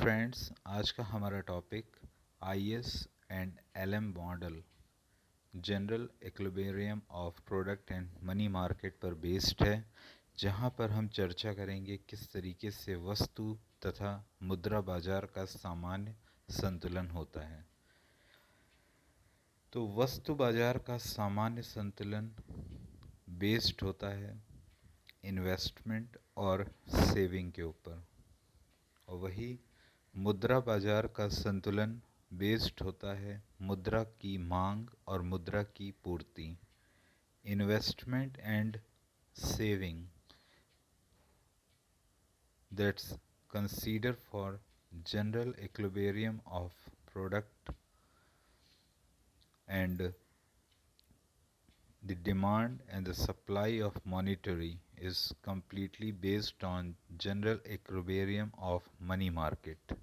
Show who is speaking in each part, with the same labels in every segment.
Speaker 1: Friends, आज का हमारा topic IS and LM model general equilibrium of product and money market पर based है, जहां पर हम चर्चा करेंगे किस तरीके से वस्तु तथा मुद्रा बाजार का सामान्य संतुलन होता है। तो वस्तु बाजार का सामान्य संतुलन बेस्ड होता है इन्वेस्टमेंट और सेविंग के ऊपर, और वही मुद्रा बाजार का संतुलन बेस्ड होता है मुद्रा की मांग और मुद्रा की पूर्ति। Investment and saving that's consider for general equilibrium of product and the demand and the supply of monetary is completely based on general equilibrium of money market।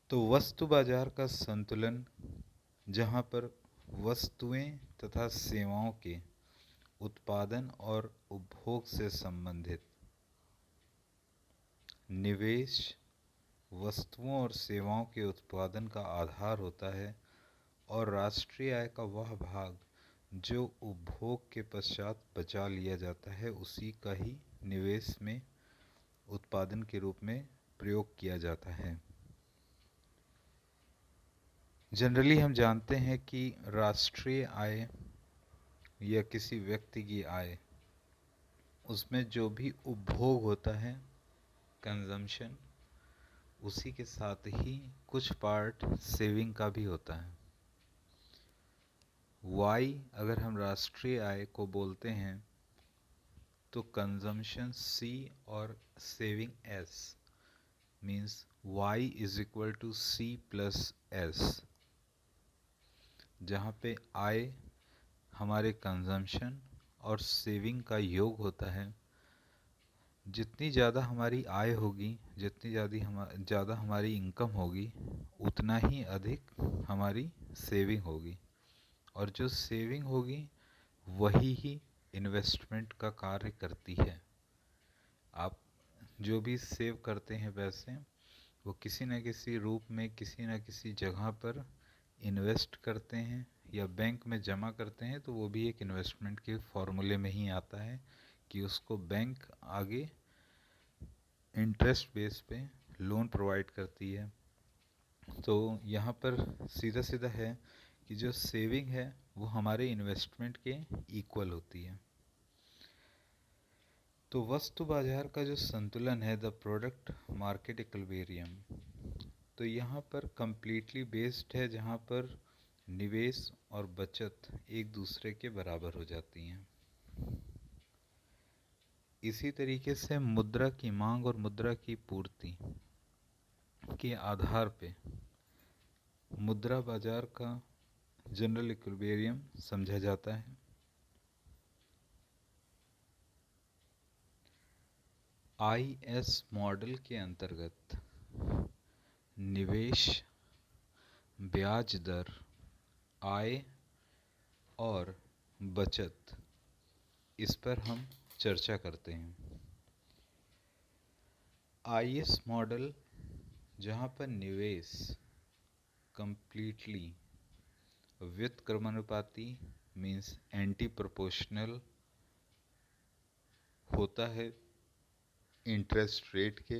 Speaker 1: तो वस्तु बाजार का संतुलन, जहाँ पर वस्तुएं तथा सेवाओं के उत्पादन और उपभोग से संबंधित निवेश वस्तुओं और सेवाओं के उत्पादन का आधार होता है, और राष्ट्रीय आय का वह भाग जो उपभोग के पश्चात बचा लिया जाता है उसी का ही निवेश में उत्पादन के रूप में प्रयोग किया जाता है। जनरली हम जानते हैं कि राष्ट्रीय आय या किसी व्यक्ति की आय, उसमें जो भी उपभोग होता है कंजम्पशन, उसी के साथ ही कुछ पार्ट सेविंग का भी होता है। वाई अगर हम राष्ट्रीय आय को बोलते हैं तो कंजम्पशन सी और saving S, means Y is equal to C plus S, जहाँ पे आय हमारे कंजम्पशन और सेविंग का योग होता है। जितनी ज़्यादा हमारी आय होगी, जितनी ज़्यादा हमारी इनकम होगी, उतना ही अधिक हमारी सेविंग होगी, और जो सेविंग होगी वही ही इन्वेस्टमेंट का कार्य करती है। आप जो भी सेव करते हैं पैसे, वो किसी न किसी रूप में किसी न किसी जगह पर इन्वेस्ट करते हैं या बैंक में जमा करते हैं, तो वो भी एक इन्वेस्टमेंट के फॉर्मूले में ही आता है कि उसको बैंक आगे इंटरेस्ट बेस पे लोन प्रोवाइड करती है। तो यहाँ पर सीधा सीधा है कि जो सेविंग है वो हमारे इन्वेस्टमेंट के इक्वल होती है। तो वस्तु बाजार का जो संतुलन है, द प्रोडक्ट मार्केट इक्विलिब्रियम, तो यहाँ पर कंप्लीटली बेस्ड है, जहाँ पर निवेश और बचत एक दूसरे के बराबर हो जाती हैं। इसी तरीके से मुद्रा की मांग और मुद्रा की पूर्ति के आधार पे मुद्रा बाजार का जनरल इक्विलिब्रियम समझा जाता है। आईएस मॉडल के अंतर्गत निवेश, ब्याज दर, आय और बचत, इस पर हम चर्चा करते हैं। आईएस मॉडल, जहाँ पर निवेश कंप्लीटली व्युत्क्रमानुपाती मीन्स एंटी प्रोपोर्शनल होता है इंटरेस्ट रेट के।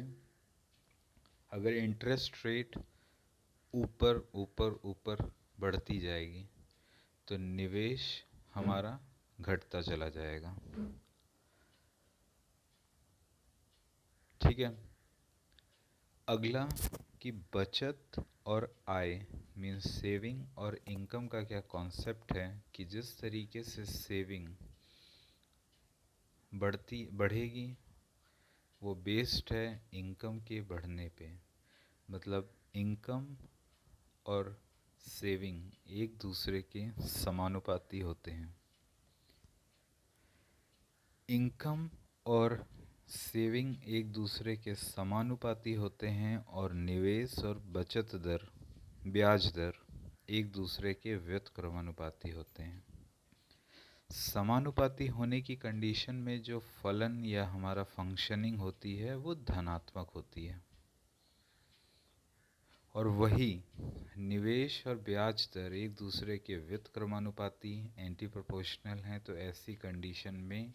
Speaker 1: अगर इंटरेस्ट रेट ऊपर ऊपर ऊपर बढ़ती जाएगी तो निवेश हमारा घटता चला जाएगा। ठीक है। अगला कि बचत और आय मीन्स सेविंग और इनकम का क्या कॉन्सेप्ट है, कि जिस तरीके से सेविंग बढ़ेगी वो बेस्ड है इनकम के बढ़ने पे। मतलब इनकम और सेविंग एक दूसरे के समानुपाती होते हैं। इनकम और सेविंग एक दूसरे के समानुपाती होते हैं, और निवेश और बचत दर, ब्याज दर एक दूसरे के व्युत्क्रमानुपाती होते हैं। समानुपाती होने की कंडीशन में जो फलन या हमारा फंक्शनिंग होती है वो धनात्मक होती है, और वही निवेश और ब्याज दर एक दूसरे के व्युत्क्रमानुपाती एंटी प्रोपोर्शनल हैं, तो ऐसी कंडीशन में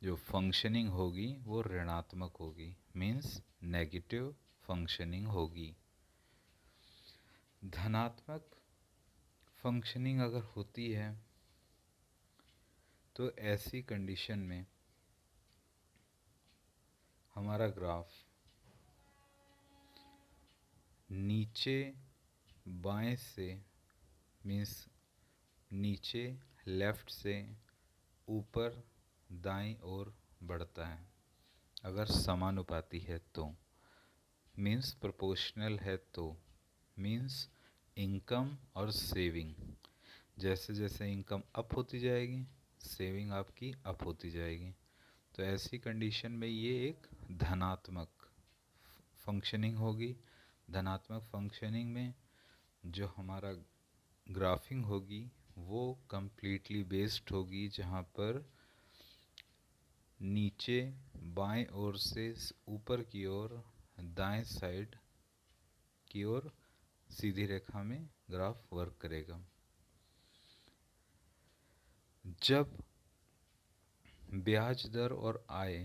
Speaker 1: जो फंक्शनिंग होगी वो ऋणात्मक होगी, मीन्स नेगेटिव फंक्शनिंग होगी। धनात्मक फंक्शनिंग अगर होती है तो ऐसी कंडीशन में हमारा ग्राफ नीचे बाएं से, मीन्स नीचे लेफ्ट से ऊपर दाईं ओर बढ़ता है अगर समानुपाती है तो, मीन्स प्रोपोर्शनल है तो, मीन्स इनकम और सेविंग, जैसे जैसे इनकम अप होती जाएगी सेविंग आपकी अप होती जाएगी, तो ऐसी कंडीशन में ये एक धनात्मक फंक्शनिंग होगी। धनात्मक फंक्शनिंग में जो हमारा ग्राफिंग होगी वो कम्प्लीटली बेस्ड होगी, जहाँ पर नीचे बाएं ओर से ऊपर की ओर दाएं साइड की ओर सीधी रेखा में ग्राफ वर्क करेगा। जब ब्याज दर और आय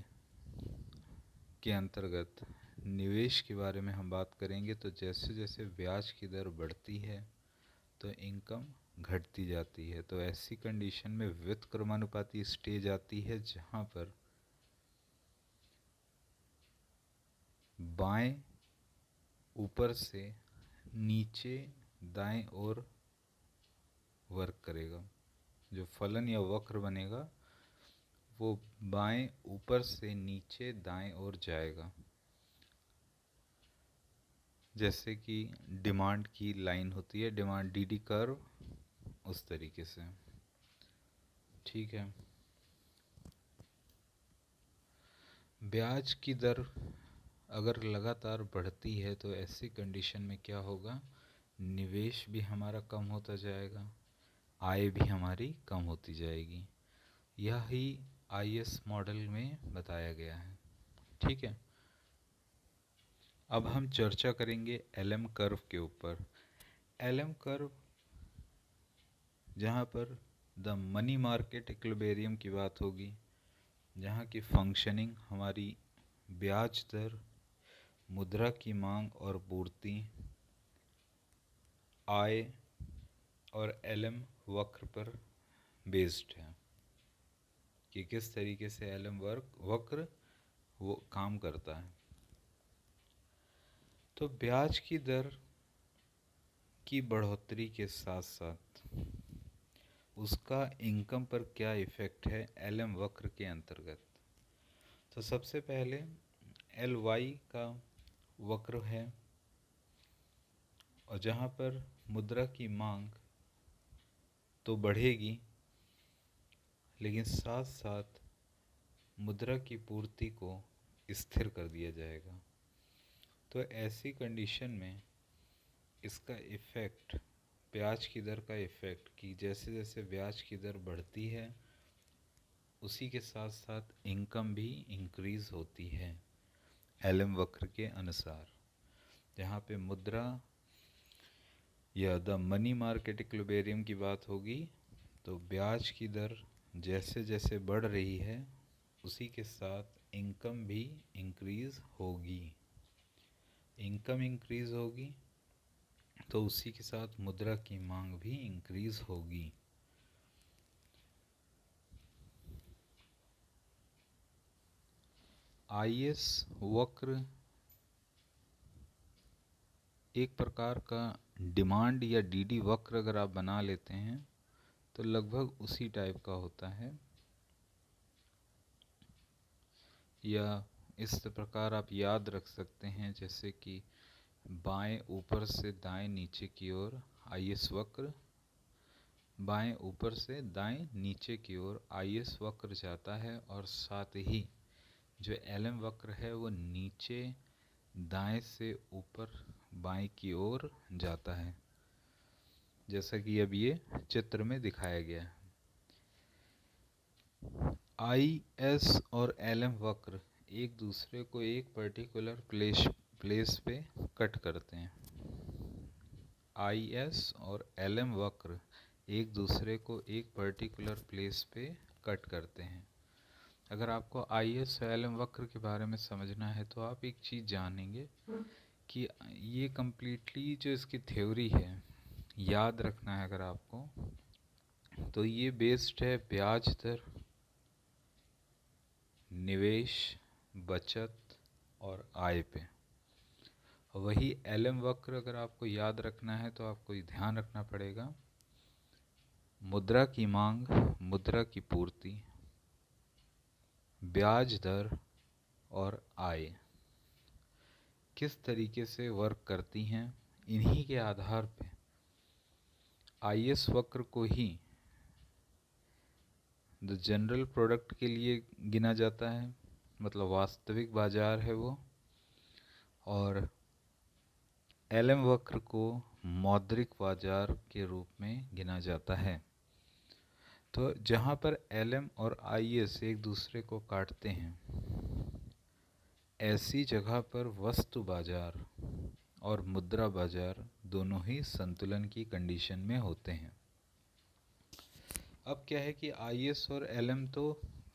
Speaker 1: के अंतर्गत निवेश के बारे में हम बात करेंगे, तो जैसे जैसे ब्याज की दर बढ़ती है तो इनकम घटती जाती है, तो ऐसी कंडीशन में व्युत्क्रमानुपाती स्टेज आती है जहाँ पर बाएं ऊपर से नीचे दाएं ओर वर्क करेगा। जो फलन या वक्र बनेगा वो बाएं ऊपर से नीचे दाएं ओर जाएगा, जैसे कि डिमांड की लाइन होती है, डिमांड डीडी कर्व, उस तरीके से। ठीक है। ब्याज की दर अगर लगातार बढ़ती है तो ऐसी कंडीशन में क्या होगा, निवेश भी हमारा कम होता जाएगा, आय भी हमारी कम होती जाएगी। यह ही आईएस मॉडल में बताया गया है। ठीक है। अब हम चर्चा करेंगे एलएम कर्व के ऊपर। एलएम कर्व जहाँ पर द मनी मार्केट इक्विलिब्रियम की बात होगी, जहाँ की फंक्शनिंग हमारी ब्याज दर, मुद्रा की मांग और पूर्ति, आय और एलएम वक्र पर बेस्ड है कि किस तरीके से एलएम वक्र वो काम करता है। तो ब्याज की दर की बढ़ोतरी के साथ साथ उसका इनकम पर क्या इफ़ेक्ट है एलएम वक्र के अंतर्गत। तो सबसे पहले एल वाई का वक्र है, और जहाँ पर मुद्रा की मांग तो बढ़ेगी लेकिन साथ साथ मुद्रा की पूर्ति को स्थिर कर दिया जाएगा, तो ऐसी कंडीशन में इसका इफ़ेक्ट, ब्याज की दर का इफ़ेक्ट, कि जैसे जैसे ब्याज की दर बढ़ती है उसी के साथ साथ इनकम भी इंक्रीज़ होती है एलएम वक्र के अनुसार। जहाँ पे मुद्रा या द मनी मार्केट इक्विलिब्रियम की बात होगी तो ब्याज की दर जैसे जैसे बढ़ रही है उसी के साथ इनकम भी इंक्रीज़ होगी। इनकम इंक्रीज़ होगी तो उसी के साथ मुद्रा की मांग भी इंक्रीज़ होगी। आईएस वक्र एक प्रकार का डिमांड या डीडी वक्र अगर आप बना लेते हैं तो लगभग उसी टाइप का होता है, या इस प्रकार आप याद रख सकते हैं जैसे कि बाएं ऊपर से दाएं नीचे की ओर आईएस वक्र, बाएं ऊपर से दाएं नीचे की ओर आईएस वक्र जाता है, और साथ ही जो एलएम वक्र है वो नीचे दाएं से ऊपर बाएं की ओर जाता है, जैसा कि अब ये चित्र में दिखाया गया है। आई एस और एल एम वक्र एक दूसरे को एक पर्टिकुलर प्लेस पे कट करते हैं। आई एस और एल एम वक्र एक दूसरे को एक पर्टिकुलर प्लेस पे कट करते हैं। अगर आपको आई एस और एल एम वक्र के बारे में समझना है तो आप एक चीज़ जानेंगे कि ये कम्प्लीटली जो इसकी थ्योरी है, याद रखना है अगर आपको, तो ये बेस्ड है ब्याज दर, निवेश, बचत और आय पे। वही एल एम वक्र अगर आपको याद रखना है तो आपको ध्यान रखना पड़ेगा मुद्रा की मांग, मुद्रा की पूर्ति, ब्याज दर और आय किस तरीके से वर्क करती हैं। इन्हीं के आधार पे आई एस वक्र को ही द जनरल प्रोडक्ट के लिए गिना जाता है, मतलब वास्तविक बाजार है वो, और एल एम वक्र को मौद्रिक बाजार के रूप में गिना जाता है। तो जहाँ पर एल एम और आई एस एक दूसरे को काटते हैं, ऐसी जगह पर वस्तु बाजार और मुद्रा बाजार दोनों ही संतुलन की कंडीशन में होते हैं। अब क्या है कि आई एस और एल एम तो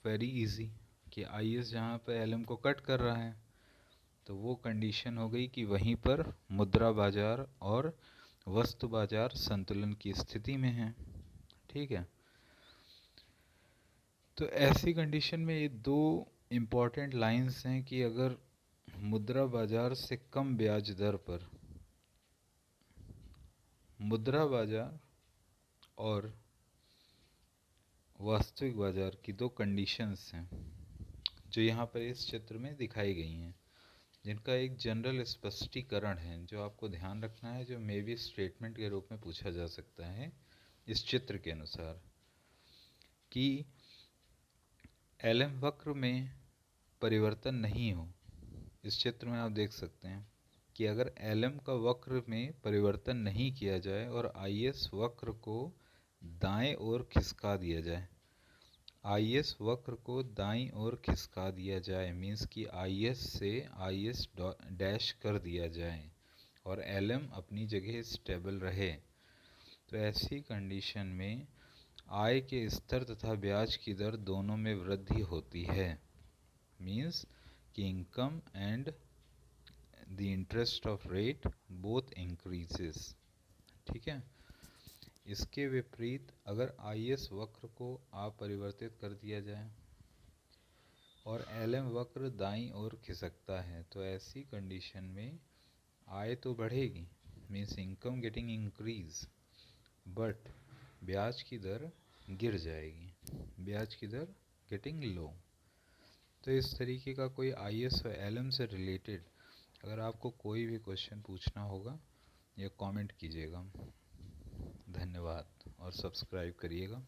Speaker 1: वेरी इजी, कि आई एस जहाँ पर एल एम को कट कर रहा है तो वो कंडीशन हो गई कि वहीं पर मुद्रा बाजार और वस्तु बाजार संतुलन की स्थिति में है। ठीक है, तो ऐसी कंडीशन में ये दो इम्पॉर्टेंट लाइंस हैं कि अगर मुद्रा बाजार से कम ब्याज दर पर मुद्रा बाजार और वास्तविक बाजार की दो कंडीशंस हैं जो यहाँ पर इस चित्र में दिखाई गई हैं, जिनका एक जनरल स्पष्टीकरण है जो आपको ध्यान रखना है, जो मे बी स्टेटमेंट के रूप में पूछा जा सकता है इस चित्र के अनुसार, कि एल एम वक्र में परिवर्तन नहीं हो। इस चित्र में आप देख सकते हैं कि अगर एल एम का वक्र में परिवर्तन नहीं किया जाए और आई एस वक्र को दाएं ओर खिसका दिया जाए, आई एस वक्र को दाईं ओर खिसका दिया जाए मीन्स कि आई एस से आई एस डैश कर दिया जाए और एल एम अपनी जगह स्टेबल रहे, तो ऐसी कंडीशन में आय के स्तर तथा ब्याज की दर दोनों में वृद्धि होती है। मीन्स कि income and the interest of rate both increases. ठीक है, इसके विपरीत अगर आई एस वक्र को अपरिवर्तित कर दिया जाए और एल एम वक्र दाईं ओर खिसकता है तो ऐसी कंडीशन में आय तो बढ़ेगी, means income getting increase, but ब्याज की दर गिर जाएगी, ब्याज की दर गेटिंग लो। तो इस तरीके का कोई आई एस और एल एम से रिलेटेड अगर आपको कोई भी क्वेश्चन पूछना होगा या कमेंट कीजिएगा। धन्यवाद और सब्सक्राइब करिएगा।